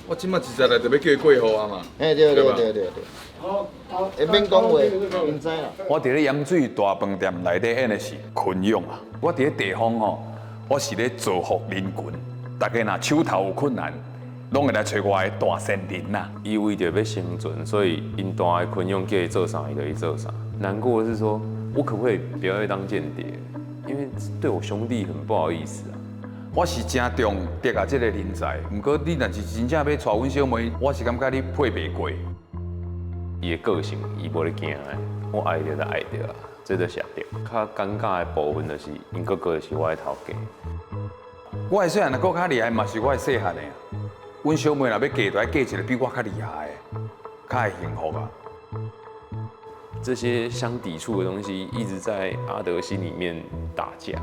我即马实在来就要叫伊过户啊嘛。对。会免讲话，唔知啦。我伫咧盐水大饭店内底演的是昆阳啊。我伫咧地方吼，我是咧造福人群，大家若手头有困难，拢会来找我的大善人呐。伊为着要生存，所以因大的昆阳叫伊做啥，伊就去做啥。难过的是说，我可不可以不要再当间谍？因为对我兄弟很不好意思啊。我是真重得啊，这个人才。不过你若是真正要带阮小妹，我是感觉你配袂过。伊的个性，伊无咧惊的，我爱着就爱着啊，这就写着。较尴尬的部分就是，因哥哥是我的头家。我的细汉若搁较厉害，嘛是我的细汉的啊。阮小妹若要嫁，就要嫁一个比我较厉害的，较会幸福啊。这些相抵触的东西一直在阿德心里面打架。